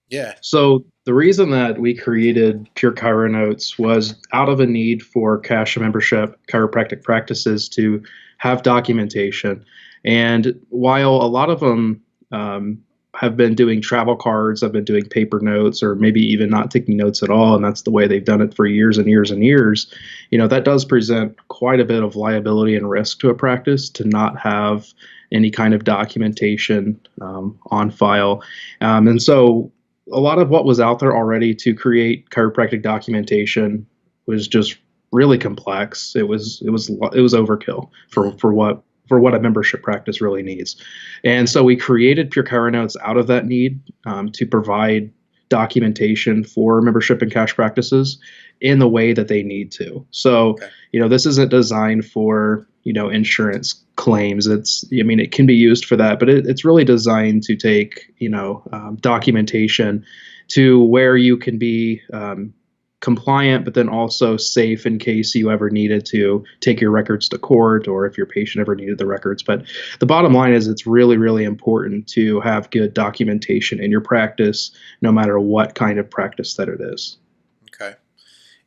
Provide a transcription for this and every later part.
Yeah. So the reason that we created Pure Chironotes was out of a need for cash membership chiropractic practices to have documentation. And while a lot of them have been doing travel cards, have been doing paper notes, or maybe even not taking notes at all, and that's the way they've done it for years and years and years, that does present quite a bit of liability and risk to a practice to not have any kind of documentation on file. And so a lot of what was out there already to create chiropractic documentation was just really complex. It was overkill Mhm. for what a membership practice really needs. And so we created Pure Chironotes out of that need to provide documentation for membership and cash practices in the way that they need to. So, Okay. this isn't designed for, insurance claims. I mean, it can be used for that, but it's really designed to take, documentation to where you can be compliant, but then also safe in case you ever needed to take your records to court or if your patient ever needed the records. But the bottom line is it's really, really important to have good documentation in your practice, no matter what kind of practice that it is. Okay.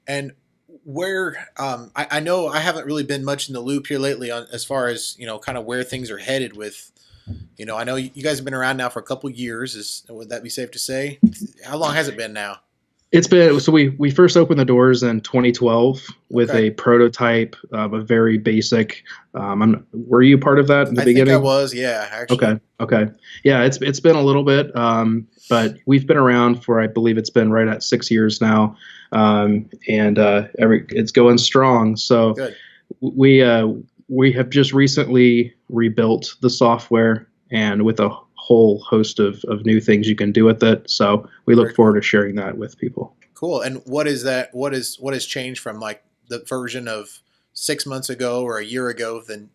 And I know I haven't really been much in the loop here lately on as far as kind of where things are headed with. I know you guys have been around now for a couple years. Would that be safe to say? How long has it been now? It's been so we first opened the doors in 2012 with Okay. a prototype of a very basic. Were you part of that in the I think I beginning? was. Yeah, actually. Okay. Okay. Yeah, it's been a little bit, but we've been around for I believe it's been right at 6 years now, and it's going strong. So Good. we uh, we have just recently rebuilt the software and with a whole host of new things you can do with it. So we look Very forward cool. to sharing that with people. Cool. And what is that? What has changed from like the version of 6 months ago or a year ago than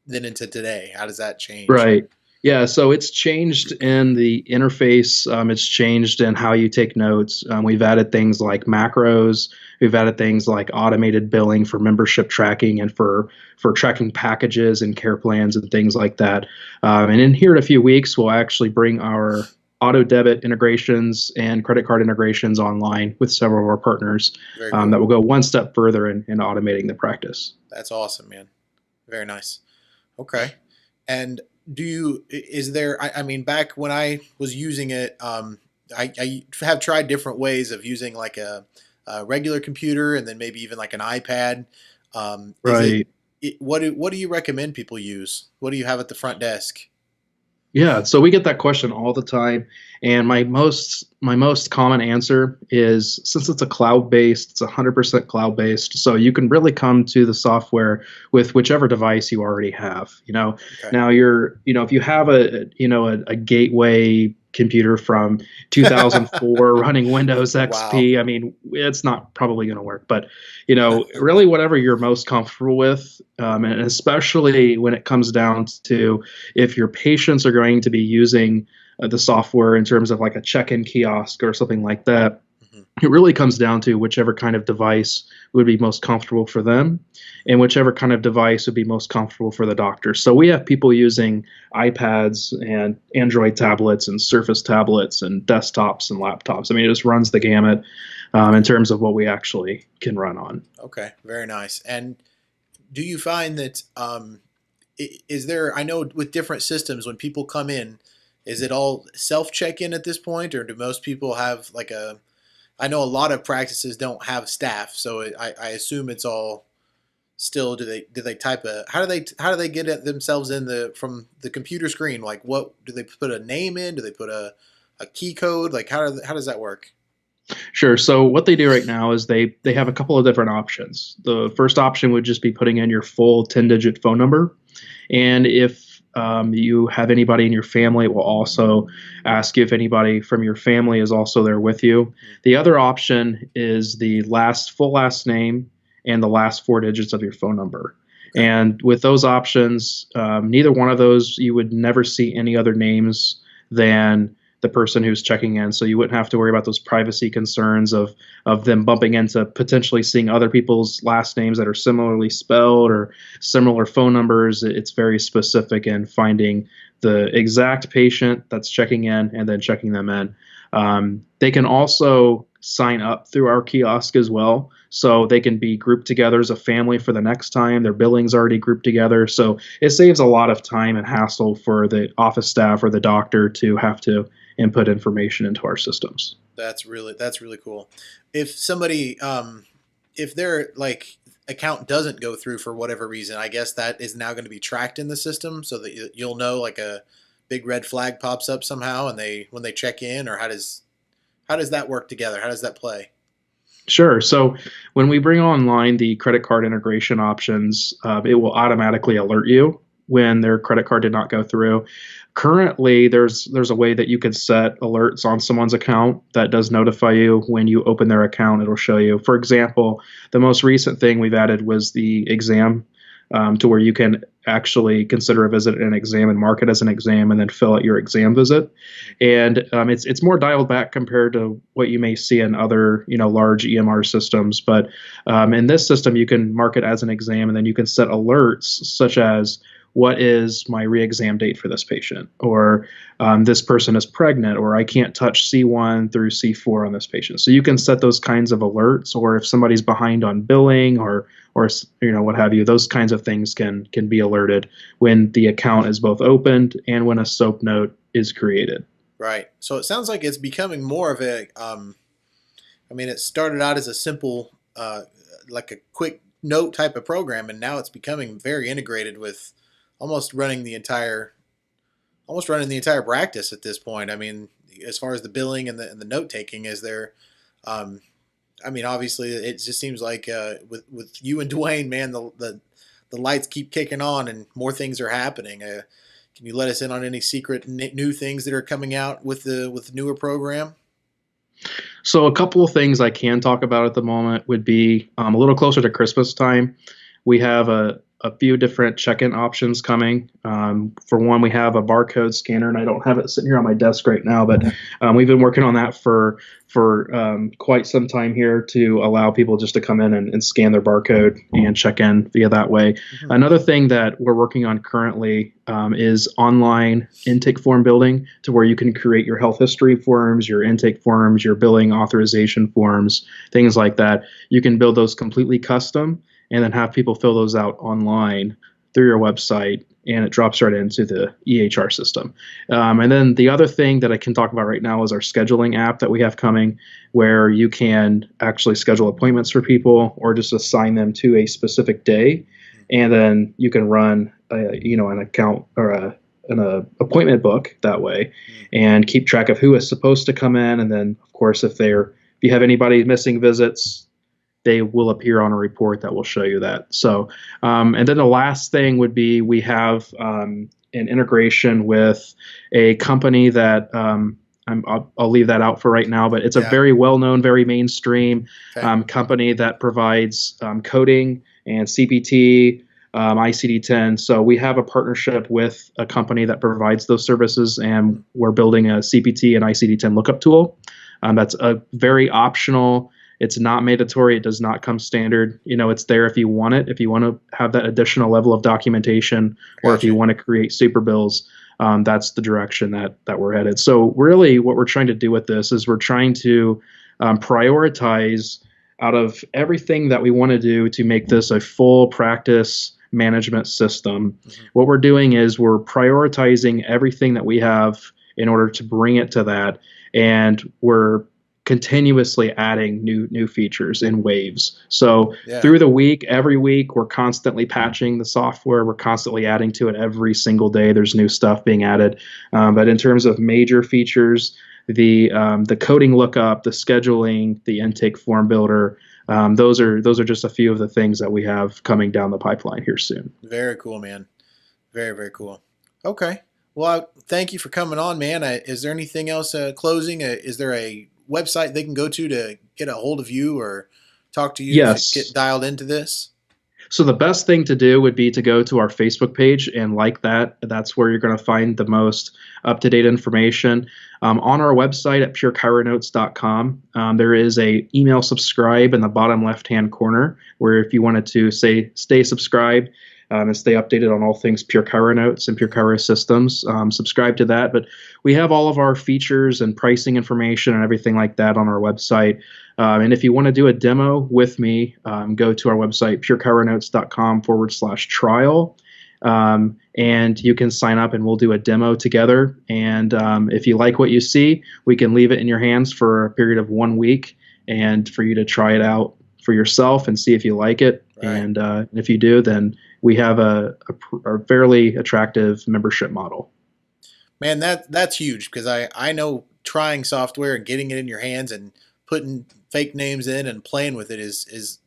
into today? How does that change? Right. Yeah. So it's changed in the interface. It's changed in how you take notes. We've added things like macros. We've added things like automated billing for membership tracking and for tracking packages and care plans and things like that. And in here in a few weeks, we'll actually bring our auto debit integrations and credit card integrations online with several of our partners Very cool. that will go one step further in automating the practice. That's awesome, man. Very nice. Okay. And is there, I mean, back when I was using it, I have tried different ways of using like a regular computer and then maybe even like an iPad. Is Right. what do you recommend people use? What do you have at the front desk? Yeah, so we get that question all the time, and my most common answer is since it's a cloud-based, it's 100% cloud-based, so you can really come to the software with whichever device you already have. Okay. Now if you have a gateway computer from 2004 running Windows Wow. XP, I mean, it's not probably going to work, but really whatever you're most comfortable with, and especially when it comes down to if your patients are going to be using the software in terms of like a check-in kiosk or something like that, Mhm. it really comes down to whichever kind of device would be most comfortable for them and whichever kind of device would be most comfortable for the doctor. So we have people using iPads and Android tablets and Surface tablets and desktops and laptops. I mean, it just runs the gamut in Okay. terms of what we actually can run on. Okay. Very nice. And do you find that is there? I know with different systems, when people come in, is it all self check in at this point, or do most people have like a? I know a lot of practices don't have staff, so I assume it's all still. Do they type a? How do they get it themselves in the from the computer screen? Like what do they put a name in? Do they put a key code? Like how does that work? Sure. So what they do right now is they have a couple of different options. The first option would just be putting in your full 10-digit phone number, and if you have anybody in your family, it will also ask you if anybody from your family is also there with you. Hmm. The other option is the full last name and the last four digits of your phone number. Okay. And with those options, neither one of those, you would never see any other names than the person who's checking in. So you wouldn't have to worry about those privacy concerns of them bumping into potentially seeing other people's last names that are similarly spelled or similar phone numbers. It's very specific in finding the exact patient that's checking in and then checking them in. They can also sign up through our kiosk as well. So they can be grouped together as a family for the next time. Their billing's already grouped together. So it saves a lot of time and hassle for the office staff or the doctor to have to input information into our systems. That's really cool. If somebody if their like account doesn't go through for whatever reason, I guess that is now going to be tracked in the system so that you'll know like a big red flag pops up somehow and they when they check in, or how does that work together? How does that play? Sure. So when we bring online the credit card integration options, it will automatically alert you when their credit card did not go through. Currently, there's a way that you can set alerts on someone's account that does notify you when you open their account. It'll show you. For example, the most recent thing we've added was the exam, to where you can actually consider a visit an exam and mark it as an exam and then fill out your exam visit. And it's more dialed back compared to what you may see in other large EMR systems. But in this system, you can mark it as an exam and then you can set alerts such as what is my re-exam date for this patient, or this person is pregnant, or I can't touch C1 through C4 on this patient. So you can set those kinds of alerts, or if somebody's behind on billing or what have you, those kinds of things can be alerted when the account is both opened and when a SOAP note is created. Right. So it sounds like it's becoming more of a I mean, it started out as a simple like a quick note type of program, and now it's becoming very integrated with almost running the entire practice at this point. I mean, as far as the billing and the note taking, is there I mean, obviously it just seems like with you and Dwayne, man, the lights keep kicking on and more things are happening. Can you let us in on any secret new things that are coming out with the newer program? So a couple of things I can talk about at the moment would be a little closer to Christmas time. We have a few different check-in options coming. For one, we have a barcode scanner, and I don't have it sitting here on my desk right now, but we've been working on that for quite some time here to allow people just to come in and scan their barcode and check in via that way. Mm-hmm. Another thing that we're working on currently is online intake form building, to where you can create your health history forms, your intake forms, your billing authorization forms, things like that. You can build those completely custom and then have people fill those out online through your website, and it drops right into the EHR system. And then the other thing that I can talk about right now is our scheduling app that we have coming, where you can actually schedule appointments for people or just assign them to a specific day, and then you can run an account or an appointment book that way, and keep track of who is supposed to come in. And then, of course, if you have anybody missing visits, they will appear on a report that will show you that. So, and then the last thing would be we have an integration with a company that I'll leave that out for right now, but it's a very well-known, very mainstream company that provides coding and CPT, ICD-10. So we have a partnership with a company that provides those services, and we're building a CPT and ICD-10 lookup tool. That's a very optional. It's not mandatory. It does not come standard. It's there if you want it. If you want to have that additional level of documentation, or if you want to create super bills, that's the direction that we're headed. So really what we're trying to do with this is we're trying to prioritize out of everything that we want to do to make this a full practice management system. Mm-hmm. What we're doing is we're prioritizing everything that we have in order to bring it to that. And we're continuously adding new features in waves. So through the week, every week, we're constantly patching the software. We're constantly adding to it every single day. There's new stuff being added. But in terms of major features, the coding lookup, the scheduling, the intake form builder, those are just a few of the things that we have coming down the pipeline here soon. Very cool, man. Very, very cool. Okay. Well, thank you for coming on, man. Is there anything else closing? Is there a website they can go to get a hold of you or talk to you? Yes. To get dialed into this? So the best thing to do would be to go to our Facebook page and like that. That's where you're going to find the most up-to-date information. On our website at PureChiroNotesFinal.com, there is a email subscribe in the bottom left-hand corner, where if you wanted to stay subscribed, and stay updated on all things PureChiroNotes and PureChiro systems. Subscribe to that. But we have all of our features and pricing information and everything like that on our website. And if you want to do a demo with me, go to our website, PureChiroNotes.com/trial. And you can sign up and we'll do a demo together. And if you like what you see, we can leave it in your hands for a period of 1 week and for you to try it out for yourself and see if you like it. Right. And if you do, then we have a fairly attractive membership model. Man, that's huge, because I know trying software and getting it in your hands and putting fake names in and playing with it is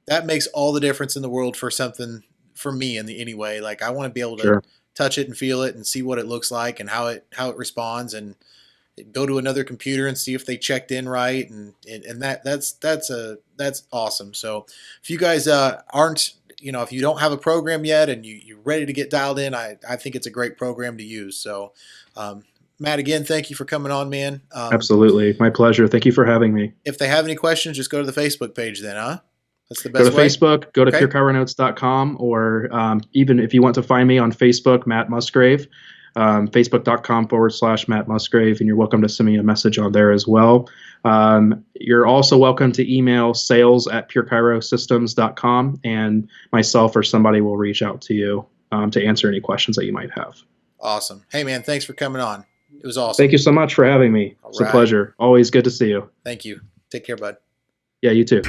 that makes all the difference in the world for something, for me anyway. Like, I want to be able to Sure. touch it and feel it and see what it looks like and how it responds, and go to another computer and see if they checked in right, and that's awesome. So if you guys aren't, if you don't have a program yet and you're ready to get dialed in, I think it's a great program to use. So Matt, again, thank you for coming on, man. Absolutely. My pleasure. Thank you for having me. If they have any questions, just go to the Facebook page then, huh? That's the Go best to way? Facebook, go to Okay. PureChiroNotes.com, or even if you want to find me on Facebook, Matt Musgrave, Facebook.com/Matt Musgrave, and you're welcome to send me a message on there as well. You're also welcome to email sales@PureChiroSystems.com, and myself or somebody will reach out to you to answer any questions that you might have. Awesome. Hey, man, thanks for coming on. It was awesome. Thank you so much for having me. It's a pleasure. Always good to see you. Thank you. Take care, bud. Yeah, you too.